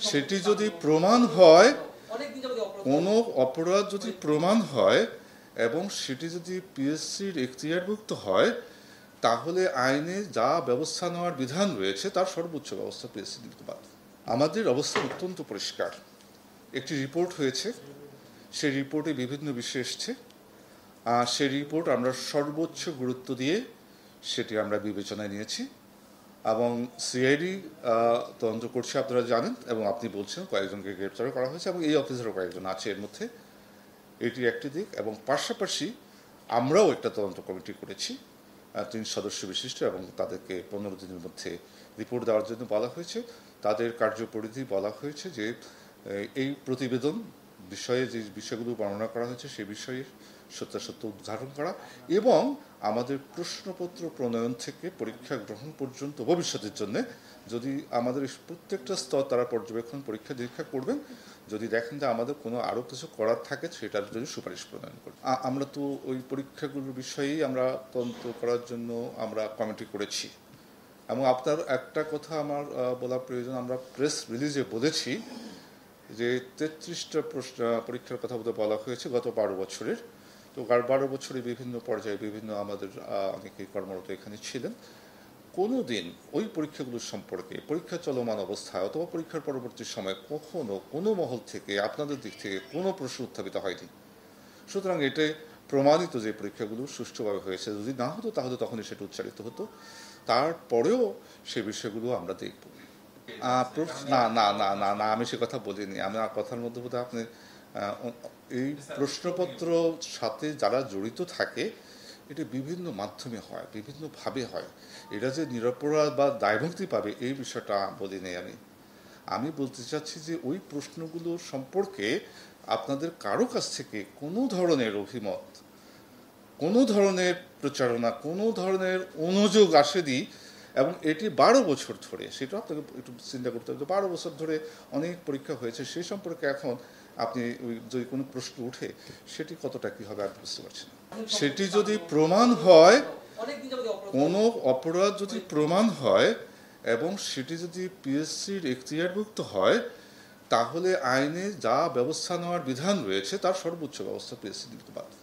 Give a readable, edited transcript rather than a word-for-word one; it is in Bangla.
সেটি যদি প্রমাণ হয়, কোনো অপরাধ যদি প্রমাণ হয় এবং সেটি যদি পিএসসির এখতিয়ারভুক্ত হয়, তাহলে আইনে যা ব্যবস্থা নেওয়ার বিধান রয়েছে তার সর্বোচ্চ ব্যবস্থা পিএসসি নিতে বাধ্য। আমাদের অবস্থা অত্যন্ত পরিষ্কার। একটি রিপোর্ট হয়েছে, সেই রিপোর্টে বিভিন্ন বিষয় এসছে। সেই রিপোর্ট আমরা সর্বোচ্চ গুরুত্ব দিয়ে সেটি আমরা বিবেচনায় নিয়েছি এবং সিআইডি তদন্ত করছে, আপনারা জানেন, এবং আপনি বলছেন কয়েকজনকে গ্রেপ্তার করা হয়েছে এবং এই অফিসারও কয়েকজন আছে এর মধ্যে। এটি একটি দিক, এবং পাশাপাশি আমরাও একটা তদন্ত কমিটি করেছি 3 সদস্য বিশিষ্ট, এবং তাদেরকে 15 দিনের মধ্যে রিপোর্ট দেওয়ার জন্য বলা হয়েছে। তাদের কার্যপরিধি বলা হয়েছে যে এই প্রতিবেদন বিষয়ে যে বিষয়গুলো বর্ণনা করা হয়েছে সেই বিষয়ে সত্যাসত্য উদ্ঘাটন করা এবং আমাদের প্রশ্নপত্র প্রণয়ন থেকে পরীক্ষা গ্রহণ পর্যন্ত ভবিষ্যতের জন্য যদি আমাদের প্রত্যেকটা স্তর তারা পর্যবেক্ষণ পরীক্ষা নিরীক্ষা করবেন, যদি দেখেন যে আমাদের কোনো আরও কিছু করার থাকে সেটার জন্য সুপারিশ প্রণয়ন করবেন। আমরা তো ওই পরীক্ষাগুলোর বিষয়েই আমরা তদন্ত করার জন্য আমরা কমিটি করেছি। এবং আপনার একটা কথা আমার বলা প্রয়োজন, আমরা প্রেস রিলিজে বলেছি যে 33টা পরীক্ষার কথা বলা হয়েছে গত 12 বছরের। তো 12 বছরে বিভিন্ন পর্যায়ে বিভিন্ন আমাদের অনেকেই কর্মরত এখানে ছিলেন। কোনো দিন ওই পরীক্ষাগুলোর সম্পর্কে পরীক্ষা চলমান অবস্থায় অথবা পরীক্ষার পরবর্তী সময় কখনো কোনো মহল থেকে আপনাদের দিক থেকে কোনো প্রশ্ন উত্থাপিত হয়নি। সুতরাং এটা প্রমাণিত যে পরীক্ষাগুলো সুষ্ঠুভাবে হয়েছে। যদি না হতো তাহলে তখনই সেটা উচ্চারিত হতো। তারপরেও সে বিষয়গুলো আমরা দেখব। না না না না না আমি সে কথা বলিনি। আমার কথার মধ্যে বোধহয় আপনি এই প্রশ্নপত্র সাথে যারা জড়িত থাকে এটা বিভিন্ন মাধ্যমে হয়, বিভিন্নভাবে হয়। এটা যে নিরপরাধ বা দায়মুক্তি পাবে এই বিষয়টা বলিনি আমি বলতে চাচ্ছি যে ওই প্রশ্নগুলো সম্পর্কে আপনাদের কারো কাছ থেকে কোনো ধরনের অভিমত, কোনো ধরনের প্রচারণা, কোনো ধরনের অনুযোগ আসেনি। এবং এটি 12 বছর ধরে, সেটা আপনাকে একটু চিন্তা করতে হবে, 12 বছর ধরে অনেক পরীক্ষা হয়েছে, সেই সম্পর্কে এখন আপনি যদি কোনো প্রশ্ন উঠে সেটি কতটা কী হবে আপনি বুঝতে পারছেন। সেটি যদি প্রমাণ হয়, কোনো অপরাধ যদি প্রমাণ হয় এবং সেটি যদি পিএসসির এখতিয়ারভুক্ত হয়, তাহলে আইনে যা ব্যবস্থা নেওয়ার বিধান রয়েছে তার সর্বোচ্চ ব্যবস্থা পিএসসি নিতে বাধ্য।